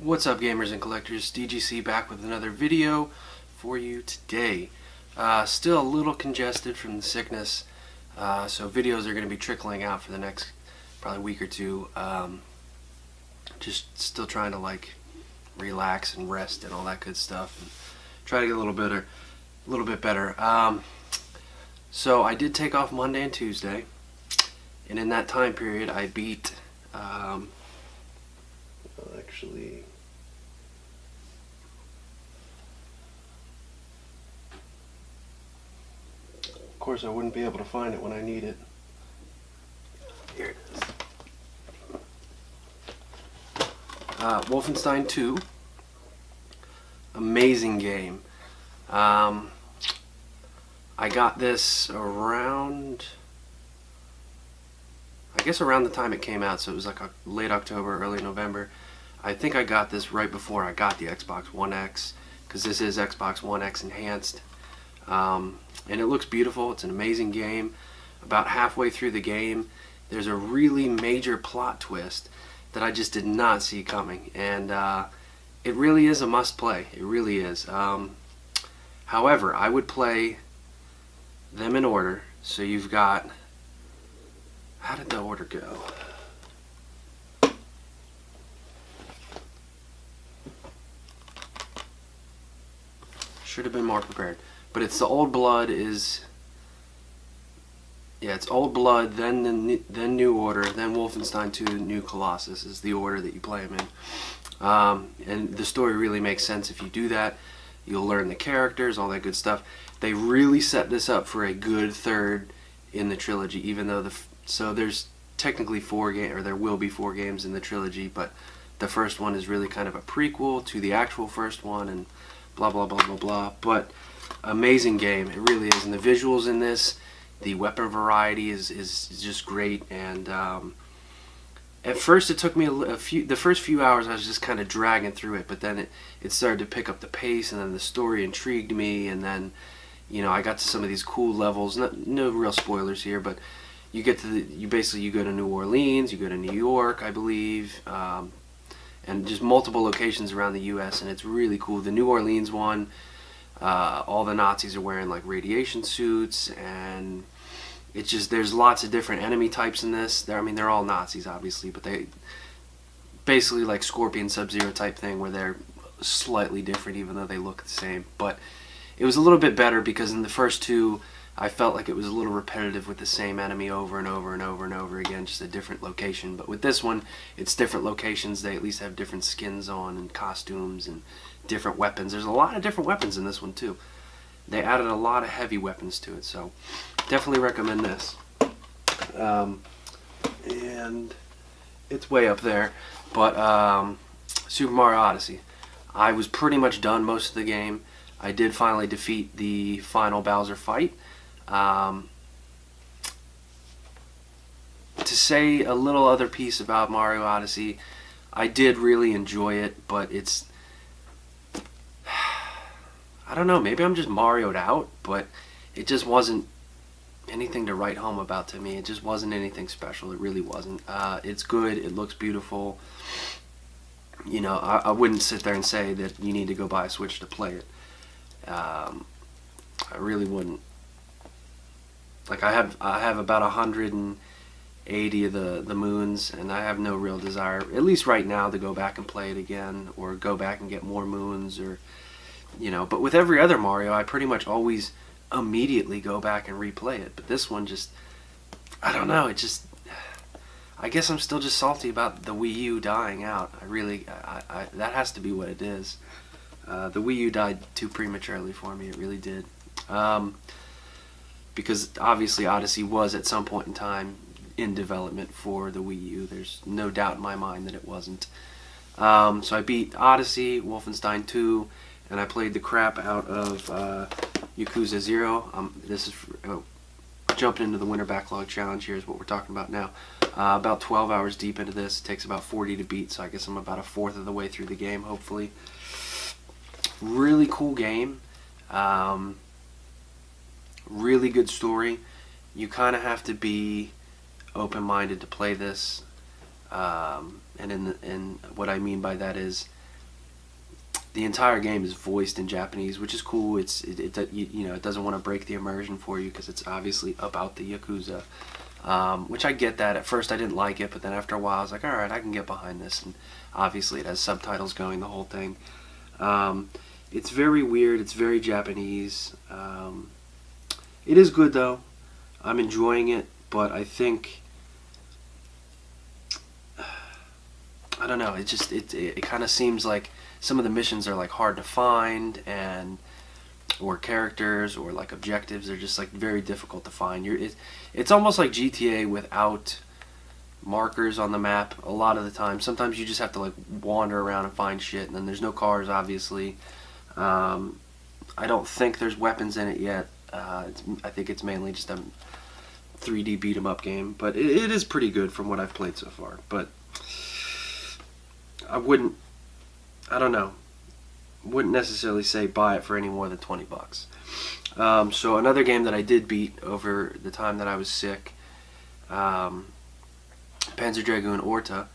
What's up, gamers and collectors? DGC back with another video for you today. Still a little congested from the sickness, so videos are going to be trickling out for the next probably week or two. Just still trying to relax and rest and all that good stuff, and try to get a little bit better. So I did take off Monday and Tuesday, and in that time period I beat actually, of course I wouldn't be able to find it when I need it. Here it is. Wolfenstein 2. Amazing game. I got this around, I guess around the time it came out, so it was like late October, early November. I think I got this right before I got the Xbox One X, because this is Xbox One X enhanced. And it looks beautiful. It's an amazing game. About halfway through the game, there's a really major plot twist that I just did not see coming, and it really is a must play. It really is. However, I would play them in order. So you've got, how did the order go? Should have been more prepared. But it's the Old Blood is, yeah, it's Old Blood, then New Order, then Wolfenstein 2, New Colossus is the order that you play them in. And the story really makes sense if you do that. You'll learn the characters, all that good stuff. They really set this up for a good third in the trilogy, even though so there's technically 4 games, or there will be 4 games in the trilogy, but the first one is really kind of a prequel to the actual first one, and blah blah blah blah blah. But amazing game, it really is. And the visuals in this, the weapon variety is just great. And at first it took me the first few hours I was just kind of dragging through it, but then it started to pick up the pace, and then the story intrigued me, and then, you know, I got to some of these cool levels. No real spoilers here, but you get to you go to New Orleans, you go to New York, I believe, and just multiple locations around the U.S., and it's really cool. The New Orleans one, all the Nazis are wearing like radiation suits, and it's just, there's lots of different enemy types in this. They're all Nazis, obviously, but they basically like Scorpion, Sub-Zero type thing, where they're slightly different even though they look the same. But it was a little bit better, because in the first 2 I felt like it was a little repetitive with the same enemy over and over and over and over again, just a different location. But with this one, it's different locations. They at least have different skins on and costumes and different weapons. There's a lot of different weapons in this one too. They added a lot of heavy weapons to it, so definitely recommend this. And it's way up there, but Super Mario Odyssey. I was pretty much done most of the game. I did finally defeat the final Bowser fight. To say a little other piece about Mario Odyssey, I did really enjoy it, but it's, I don't know, maybe I'm just Mario'd out, but it just wasn't anything to write home about to me. It just wasn't anything special. It really wasn't. It's good. It looks beautiful. You know, I wouldn't sit there and say that you need to go buy a Switch to play it. I really wouldn't. Like, I have about 180 of the moons, and I have no real desire, at least right now, to go back and play it again, or go back and get more moons, or, you know. But with every other Mario, I pretty much always immediately go back and replay it. But this one just, I don't know, it just, I guess I'm still just salty about the Wii U dying out. That has to be what it is. The Wii U died too prematurely for me. It really did. Because obviously Odyssey was at some point in time in development for the Wii U. There's no doubt in my mind that it wasn't. So I beat Odyssey, Wolfenstein 2, and I played the crap out of Yakuza 0. Jumping into the Winter Backlog Challenge, here's what we're talking about now. About 12 hours deep into this. It takes about 40 to beat, so I guess I'm about a fourth of the way through the game, hopefully. Really cool game. Really good story. You kind of have to be open-minded to play this. And what I mean by that is the entire game is voiced in Japanese, which is cool. It doesn't want to break the immersion for you because it's obviously about the Yakuza, which I get that. At first I didn't like it, but then after a while I was like, all right, I can get behind this. And obviously it has subtitles going the whole thing. It's very weird. It's very Japanese. It is good though. I'm enjoying it, but I think, I don't know. It kind of seems like some of the missions are like hard to find, or characters or like objectives are just like very difficult to find. It's almost like GTA without markers on the map a lot of the time. Sometimes you just have to like wander around and find shit, and then there's no cars obviously. I don't think there's weapons in it yet. I think it's mainly just a 3D beat 'em up game, but it is pretty good from what I've played so far. But I don't know, wouldn't necessarily say buy it for any more than $20. So another game that I did beat over the time that I was sick, Panzer Dragoon Orta,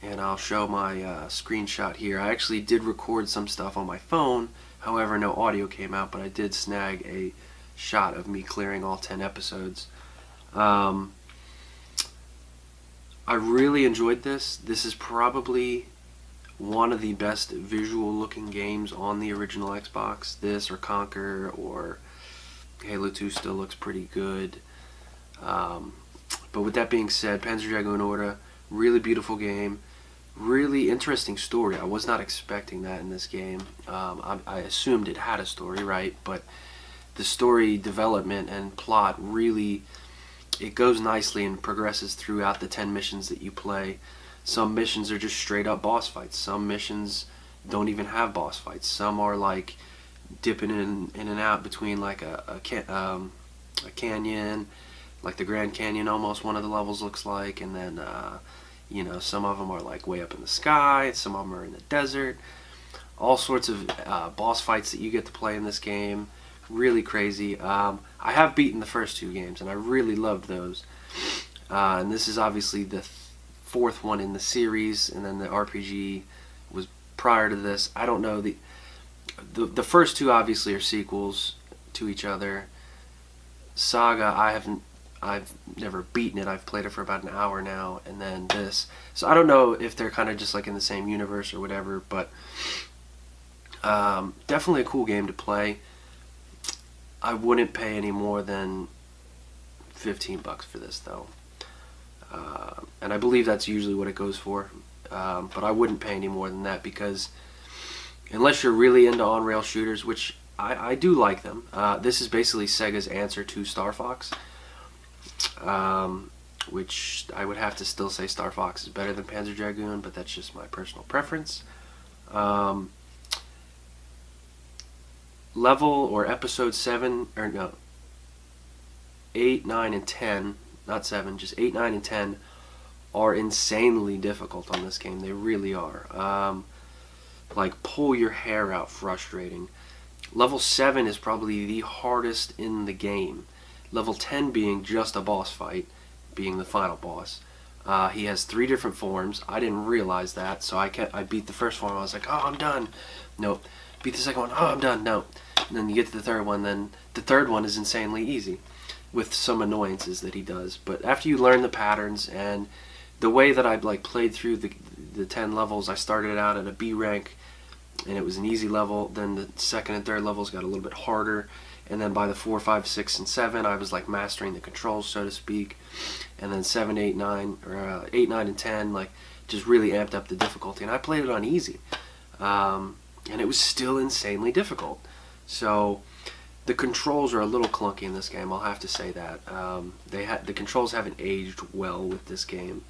and I'll show my screenshot here. I actually did record some stuff on my phone, however no audio came out, but I did snag a shot of me clearing all 10 episodes. I really enjoyed this. This is probably one of the best visual looking games on the original Xbox. This or Conquer or Halo 2 still looks pretty good. But with that being said, Panzer Dragoon Orta, really beautiful game, really interesting story. I was not expecting that in this game. I assumed it had a story, right? But the story development and plot really, it goes nicely and progresses throughout the 10 missions that you play. Some missions are just straight up boss fights. Some missions don't even have boss fights. Some are like dipping in and out between like a canyon, like the Grand Canyon almost one of the levels looks like, and then some of them are like way up in the sky, some of them are in the desert. All sorts of boss fights that you get to play in this game. Really crazy. I have beaten the first 2 games and I really loved those. And this is obviously the 4th one in the series, and then the RPG was prior to this. I don't know, the first 2 obviously are sequels to each other. Saga, I've never beaten it. I've played it for about an hour now, and then this. So I don't know if they're kind of just like in the same universe or whatever, but definitely a cool game to play. I wouldn't pay any more than $15 for this though. And I believe that's usually what it goes for, but I wouldn't pay any more than that, because unless you're really into on-rail shooters, which I do like them, this is basically Sega's answer to Star Fox, which I would have to still say Star Fox is better than Panzer Dragoon, but that's just my personal preference. Level or episode 7, or no, 8, 9, and 10, not 7, just 8, 9, and 10 are insanely difficult on this game. They really are. Like, pull your hair out frustrating. Level 7 is probably the hardest in the game. Level 10 being just a boss fight, being the final boss. He has 3 different forms. I didn't realize that, so I beat the first form. I was like, oh, I'm done. Nope. Beat the second one. Oh, I'm done. No. And then you get to the third one. Then the third one is insanely easy, with some annoyances that he does. But after you learn the patterns and the way that I like played through the 10 levels, I started out at a B rank, and it was an easy level. Then the second and third levels got a little bit harder, and then by the 4, 5, 6, and 7, I was like mastering the controls, so to speak. And then 7, 8, 9, or 8, 9, and 10, like just really amped up the difficulty. And I played it on easy, and it was still insanely difficult. So the controls are a little clunky in this game, I'll have to say that. The controls haven't aged well with this game.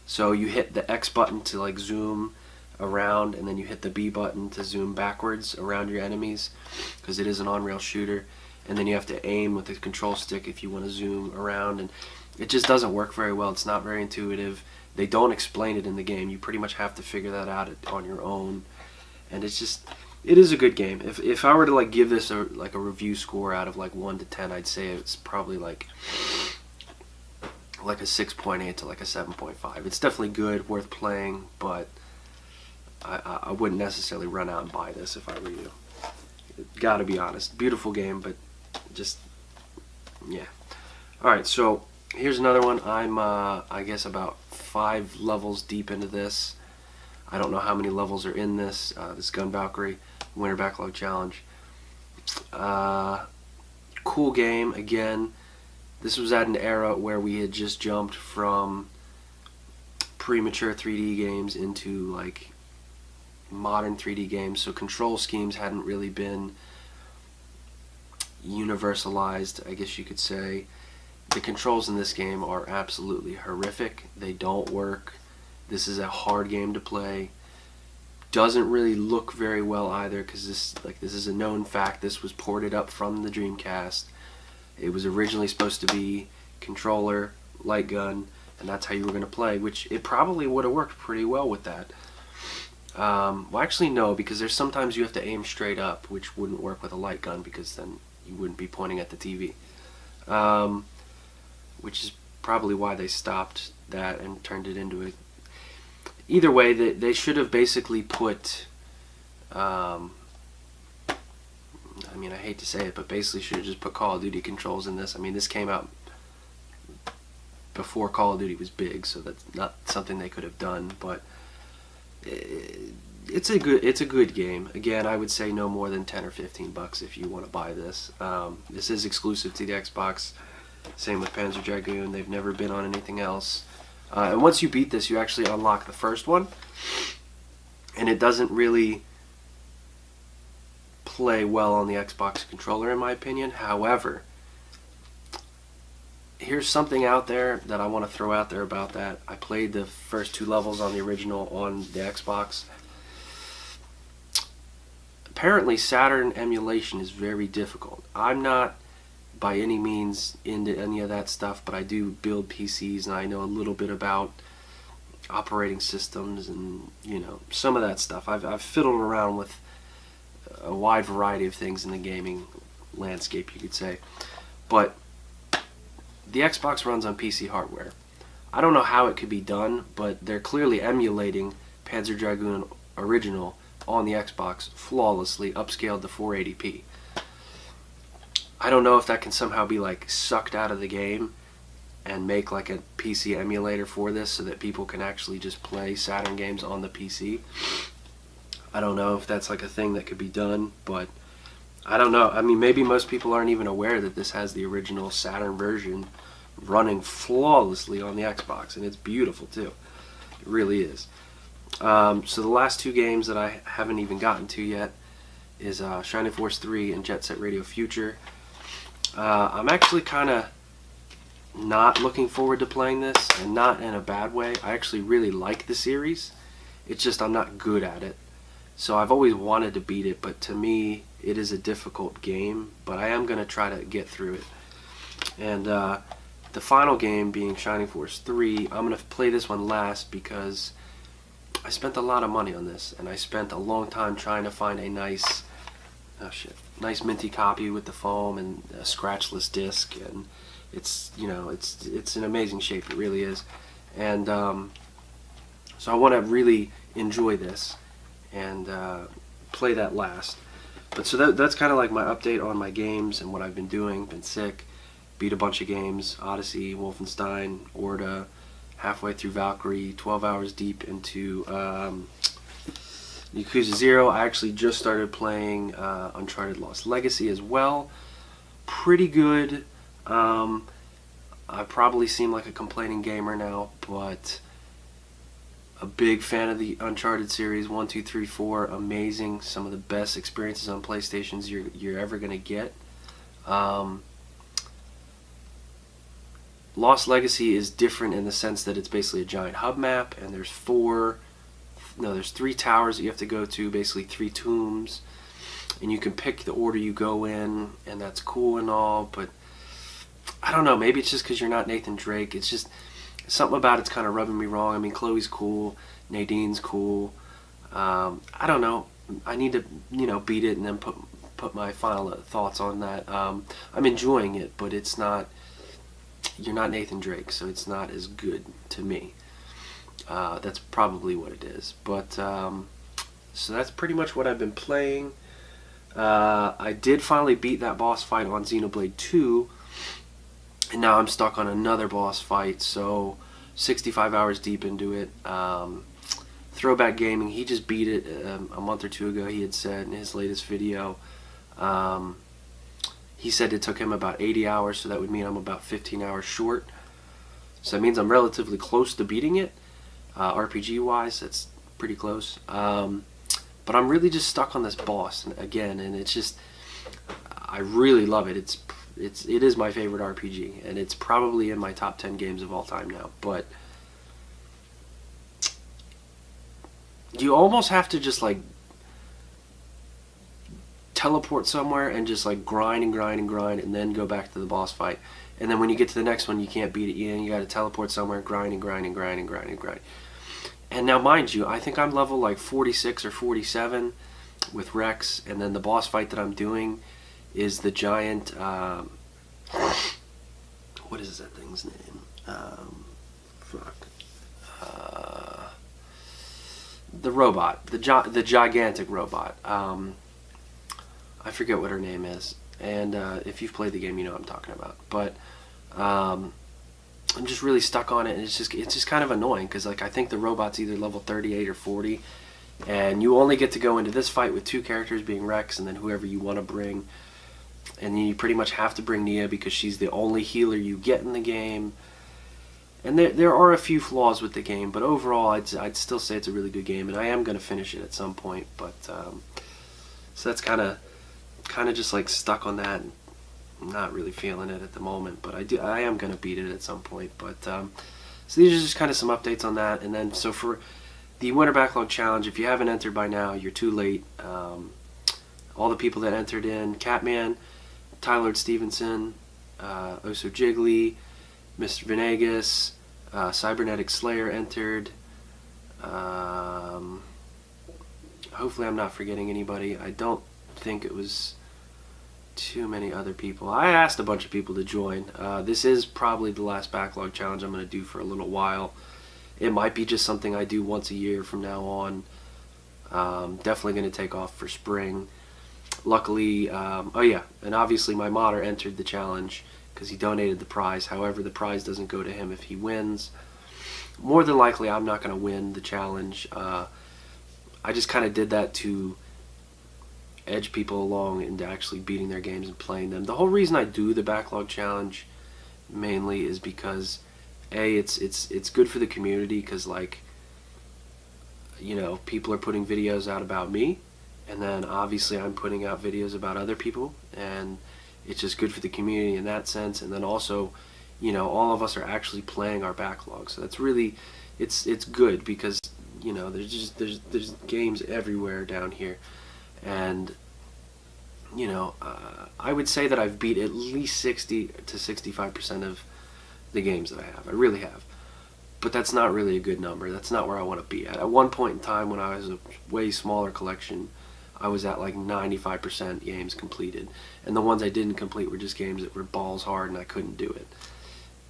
So you hit the X button to like zoom around, and then you hit the B button to zoom backwards around your enemies, because it is an on-rail shooter. And then you have to aim with the control stick if you want to zoom around, and it just doesn't work very well. It's not very intuitive. They don't explain it in the game. You pretty much have to figure that out on your own. And it is a good game. If I were to like give this a review score out of like 1 to 10, I'd say it's probably like a 6.8 to like a 7.5. It's definitely good, worth playing, but I wouldn't necessarily run out and buy this if I were you. Gotta be honest. Beautiful game, but just, yeah. Alright, so here's another one. I'm, I guess, about 5 levels deep into this. I don't know how many levels are in this. This Gun Valkyrie Winter Backlog Challenge. Cool game. Again, this was at an era where we had just jumped from premature 3D games into like modern 3D games, so control schemes hadn't really been universalized, I guess you could say. The controls in this game are absolutely horrific. They don't work. This is a hard game to play. Doesn't really look very well either, because this is a known fact. This was ported up from the Dreamcast. It was originally supposed to be controller, light gun, and that's how you were going to play, which it probably would have worked pretty well with that. Well, actually no, because there's sometimes you have to aim straight up, which wouldn't work with a light gun, because then you wouldn't be pointing at the TV. Which is probably why they stopped that and turned it into a... Either way, they should have basically put... I mean, I hate to say it, but basically should have just put Call of Duty controls in this. I mean, this came out before Call of Duty was big, so that's not something they could have done, but... It's a good game. Again, I would say no more than 10 or 15 bucks if you want to buy this. This is exclusive to the Xbox. Same with Panzer Dragoon. They've never been on anything else. And once you beat this, you actually unlock the first one, and it doesn't really play well on the Xbox controller, in my opinion. However, here's something out there that I want to throw out there about that. I played the first 2 levels on the original on the Xbox. Apparently Saturn emulation is very difficult. I'm not by any means into any of that stuff, but I do build PCs and I know a little bit about operating systems and, you know, some of that stuff. I've fiddled around with a wide variety of things in the gaming landscape, you could say. But the Xbox runs on PC hardware. I don't know how it could be done, but they're clearly emulating Panzer Dragoon original on the Xbox flawlessly, upscaled to 480p. I don't know if that can somehow be like sucked out of the game and make like a PC emulator for this so that people can actually just play Saturn games on the PC. I don't know if that's like a thing that could be done, but I don't know. I mean, maybe most people aren't even aware that this has the original Saturn version running flawlessly on the Xbox, and it's beautiful too. It really is. So the last 2 games that I haven't even gotten to yet is Shining Force 3 and Jet Set Radio Future. I'm actually kind of not looking forward to playing this, and not in a bad way. I actually really like the series. It's just I'm not good at it. So I've always wanted to beat it, but to me it is a difficult game, but I am going to try to get through it. And the final game being Shining Force 3, I'm going to play this one last because I spent a lot of money on this, and I spent a long time trying to find a nice minty copy with the foam and a scratchless disc, and it's, you know, it's in amazing shape. It really is. And so I want to really enjoy this and play that last. But so that's kind of like my update on my games and what I've been doing. Been sick, beat a bunch of games: Odyssey, Wolfenstein, Orda, halfway through Valkyrie, 12 hours deep into Yakuza 0. I actually just started playing Uncharted Lost Legacy as well. Pretty good. I probably seem like a complaining gamer now, but a big fan of the Uncharted series. 1, 2, 3, 4, amazing. Some of the best experiences on PlayStations you're ever going to get. Lost Legacy is different in the sense that it's basically a giant hub map, and there's 3 towers that you have to go to, basically 3 tombs, and you can pick the order you go in, and that's cool and all, but I don't know, maybe it's just because you're not Nathan Drake. It's just something about it's kind of rubbing me wrong. I mean, Chloe's cool, Nadine's cool. I don't know. I need to, you know, beat it and then put my final thoughts on that. I'm enjoying it, but it's not. You're not Nathan Drake, so it's not as good to me. That's probably what it is. But So that's pretty much what I've been playing. I did finally beat that boss fight on Xenoblade 2, and now I'm stuck on another boss fight, so 65 hours deep into it. Throwback Gaming, he just beat it a month or two ago, he had said in his latest video. He said it took him about 80 hours, so that would mean I'm about 15 hours short. So that means I'm relatively close to beating it. RPG-wise, that's pretty close. But I'm really just stuck on this boss again, and it's just, I really love it. It is my favorite RPG, and it's probably in my top 10 games of all time now. But you almost have to just like teleport somewhere and just like grind and grind and grind, and then go back to the boss fight. And then when you get to the next one, you can't beat it. You got to teleport somewhere, grind and grind and grind and grind and grind. And now, mind you, I think I'm level like 46 or 47 with Rex, and then the boss fight that I'm doing is the giant, what is that thing's name? The robot, the gigantic robot. I forget what her name is, and if you've played the game, you know what I'm talking about. But I'm just really stuck on it, and it's just kind of annoying, because like I think the robot's either level 38 or 40, and you only get to go into this fight with two characters, being Rex and then whoever you want to bring, and then you pretty much have to bring Nia because she's the only healer you get in the game. And there are a few flaws with the game, but overall I'd still say it's a really good game, and I am going to finish it at some point. But so that's kind of just like stuck on that. I'm not really feeling it at the moment, but I am going to beat it at some point. But so these are just kind of some updates on that. And then so for the Winter Backlog Challenge, if you haven't entered by now, you're too late. All the people that entered in: Catman, Tylord Stevenson, Oso Jiggly, Mr. Venegas, Cybernetic Slayer entered. Hopefully I'm not forgetting anybody. I don't think it was too many other people. I asked a bunch of people to join. This is probably the last backlog challenge I'm going to do for a little while. It might be just something I do once a year from now on. Definitely going to take off for spring. Luckily, oh yeah, and obviously my modder entered the challenge because he donated the prize. However, the prize doesn't go to him if he wins. More than likely, I'm not going to win the challenge. I just kind of did that to edge people along into actually beating their games and playing them. The whole reason I do the backlog challenge mainly is because it's good for the community, because like, you know, people are putting videos out about me, and then obviously I'm putting out videos about other people, and it's just good for the community in that sense. And then also, you know, all of us are actually playing our backlog, so that's really, it's good, because you know there's games everywhere down here. And you know, I would say that I've beat at least 60 to 65% of the games that I have. I really have. But that's not really a good number. That's not where I want to be at. At one point in time, when I was a way smaller collection, I was at like 95% games completed. And the ones I didn't complete were just games that were balls hard and I couldn't do it.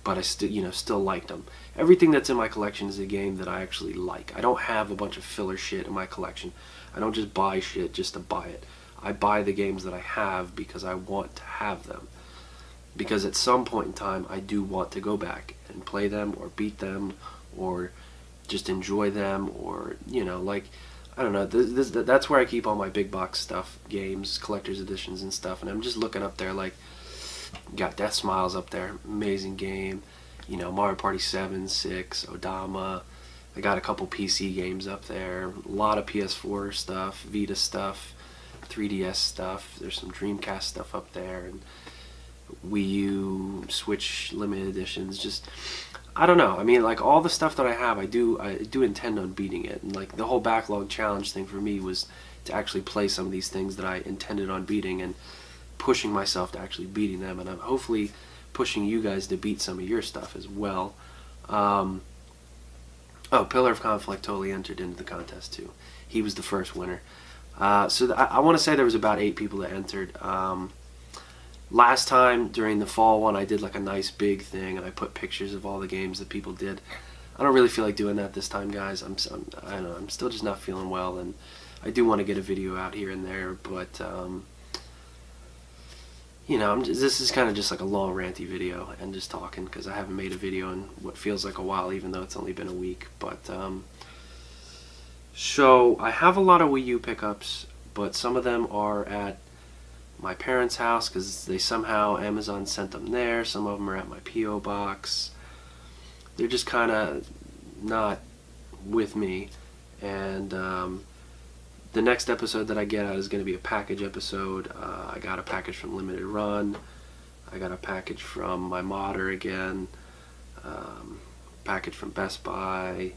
But I still liked them. Everything that's in my collection is a game that I actually like. I don't have a bunch of filler shit in my collection. I don't just buy shit just to buy it. I buy the games that I have because I want to have them. Because at some point in time, I do want to go back and play them or beat them or just enjoy them, or, you know, like, I don't know. That's where I keep all my big box stuff, games, collector's editions and stuff. And I'm just looking up there, like, got Death Smiles up there, amazing game. You know, Mario Party 7, 6, Odama. I got a couple PC games up there, a lot of PS4 stuff, Vita stuff, 3DS stuff. There's some Dreamcast stuff up there, and Wii U, Switch limited editions. Just, I don't know. I mean, like, all the stuff that I have, I do intend on beating it. And like the whole backlog challenge thing for me was to actually play some of these things that I intended on beating, and pushing myself to actually beating them. And I'm hopefully pushing you guys to beat some of your stuff as well. Oh, Pillar of Conflict totally entered into the contest too. He was the first winner. So I want to say there was about 8 people that entered. Last time during the fall one, I did like a nice big thing, and I put pictures of all the games that people did. I don't really feel like doing that this time, guys. I don't know. I'm still just not feeling well, and I do want to get a video out here and there, but you know, this is kind of just like a long ranty video and just talking because I haven't made a video in what feels like a while, even though it's only been a week. But so I have a lot of Wii U pickups, but some of them are at my parents' house because they somehow Amazon sent them there. Some of them are at my P.O. box. They're just kind of not with me, and the next episode that I get out is going to be a package episode. I got a package from Limited Run. I got a package from my modder again. Package from Best Buy.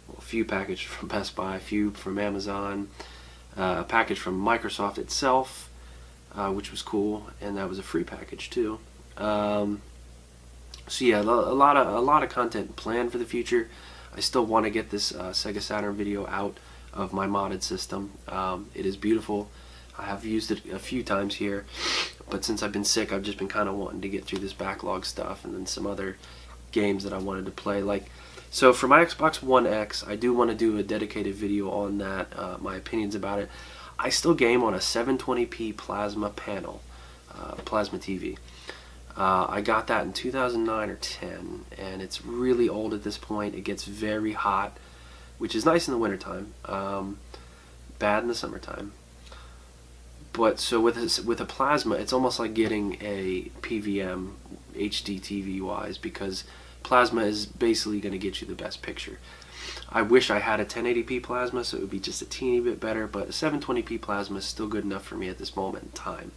Well, a few packages from Best Buy, a few from Amazon. A package from Microsoft itself, which was cool, and that was a free package too. So yeah, a lot of content planned for the future. I still want to get this Sega Saturn video out of my modded system. It is beautiful. I have used it a few times here, but since I've been sick, I've just been kind of wanting to get through this backlog stuff, and then some other games that I wanted to play. Like, so for my Xbox One X, I do want to do a dedicated video on that, my opinions about it. I still game on a 720p plasma panel, plasma TV. I got that in 2009 or 10, and it's really old at this point. It gets very hot, which is nice in the wintertime, bad in the summertime. But so with a plasma, it's almost like getting a PVM HD TV wise, because plasma is basically going to get you the best picture. I wish I had a 1080p plasma, so it would be just a teeny bit better, but a 720p plasma is still good enough for me at this moment in time.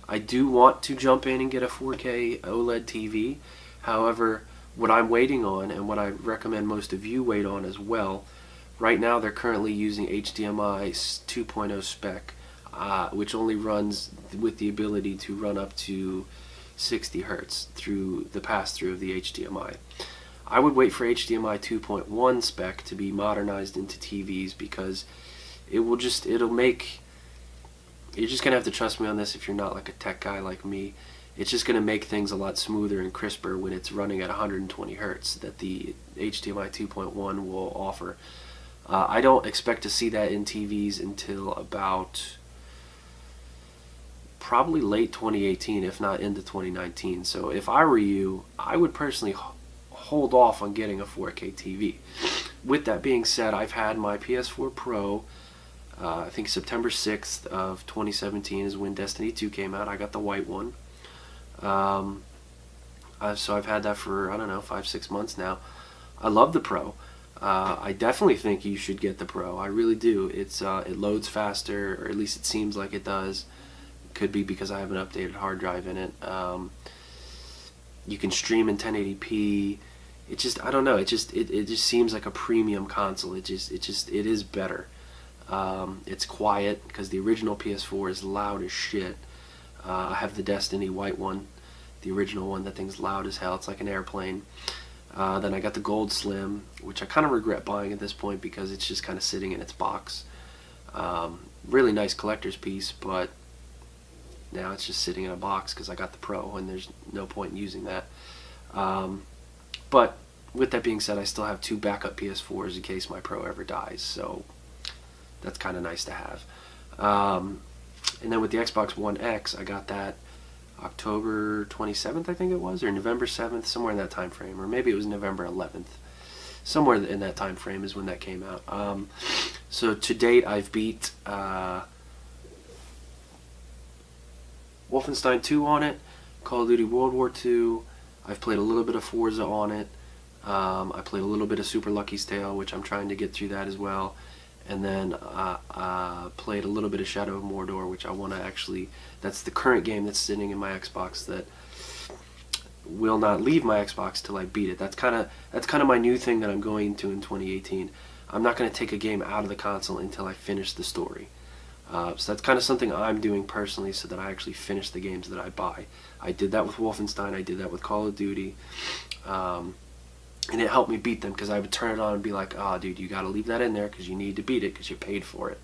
I do want to jump in and get a 4K OLED TV. However, what I'm waiting on, and what I recommend most of you wait on as well, right now they're currently using HDMI 2.0 spec, which only runs with the ability to run up to 60 Hertz through the pass-through of the HDMI. I would wait for HDMI 2.1 spec to be modernized into TVs, because you're just gonna have to trust me on this if you're not like a tech guy like me. It's just gonna make things a lot smoother and crisper when it's running at 120 Hertz that the HDMI 2.1 will offer. I don't expect to see that in TVs until about probably late 2018, if not into 2019. So if I were you, I would personally hold off on getting a 4K TV. With that being said, I've had my PS4 Pro. I think September 6th of 2017 is when Destiny 2 came out. I got the white one. So I've had that for, I don't know, 5-6 months now. I love the Pro. I definitely think you should get the Pro. I really do. It loads faster, or at least it seems like it does. Could be because I have an updated hard drive in it. You can stream in 1080p. It just, I don't know. It just seems like a premium console. It is better. It's quiet because the original PS4 is loud as shit. I have the Destiny white one, the original one. That thing's loud as hell. It's like an airplane. Then I got the Gold Slim, which I kind of regret buying at this point because it's just kind of sitting in its box. Really nice collector's piece, but now it's just sitting in a box because I got the Pro, and there's no point in using that. But with that being said, I still have 2 backup PS4s in case my Pro ever dies, so that's kind of nice to have. And then with the Xbox One X, I got that October 27th, I think it was, or November 7th, somewhere in that time frame, or maybe it was November 11th. Somewhere in that time frame is when that came out. So to date, I've beat Wolfenstein 2 on it, Call of Duty World War II. I've played a little bit of Forza on it. I played a little bit of Super Lucky's Tale, which I'm trying to get through that as well. And then played a little bit of Shadow of Mordor, which I want to actually, that's the current game that's sitting in my Xbox that will not leave my Xbox till I beat it. That's kind of my new thing that I'm going to in 2018. I'm not going to take a game out of the console until I finish the story. So that's kind of something I'm doing personally, so that I actually finish the games that I buy. I did that with Wolfenstein, I did that with Call of Duty, and it helped me beat them, because I would turn it on and be like, oh dude, you gotta leave that in there because you need to beat it because you paid for it.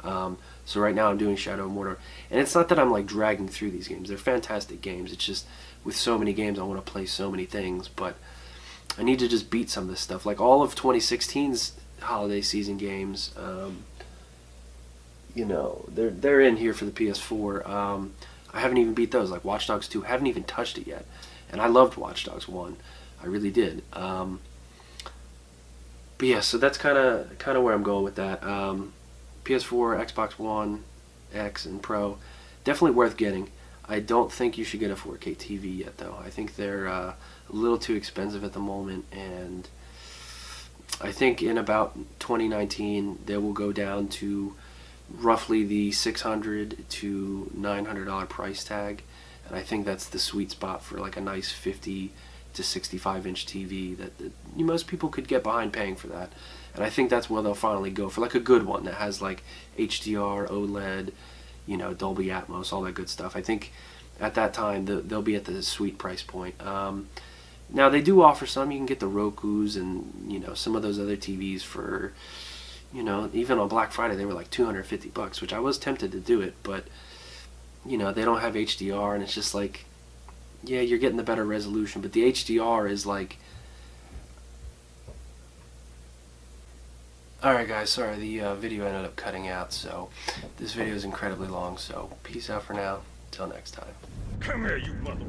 So right now I'm doing Shadow of Mordor, and it's not that I'm like dragging through these games. They're fantastic games. It's just with so many games I want to play so many things, but I need to just beat some of this stuff. Like all of 2016's holiday season games. You know, they're in here for the PS4. I haven't even beat those, like Watch Dogs 2. Haven't even touched it yet, and I loved Watch Dogs 1. I really did. But yeah, so that's kind of where I'm going with that. PS4, Xbox One, X, and Pro, definitely worth getting. I don't think you should get a 4K TV yet, though. I think they're a little too expensive at the moment, and I think in about 2019 they will go down to roughly the $600 to $900 price tag, and I think that's the sweet spot for like a nice 50 to 65 inch TV that most people could get behind paying for that. And I think that's where they'll finally go for like a good one that has like HDR, OLED, you know, Dolby Atmos, all that good stuff. I think at that time they'll be at the sweet price point. Now they do offer some. You can get the Rokus and, you know, some of those other TVs for, you know, even on Black Friday they were like $250, which I was tempted to do it, but you know, they don't have HDR, and it's just like, yeah, you're getting the better resolution, but the HDR is like... Alright guys, sorry, the video ended up cutting out, so this video is incredibly long, so peace out for now, till next time. Come here, you mother...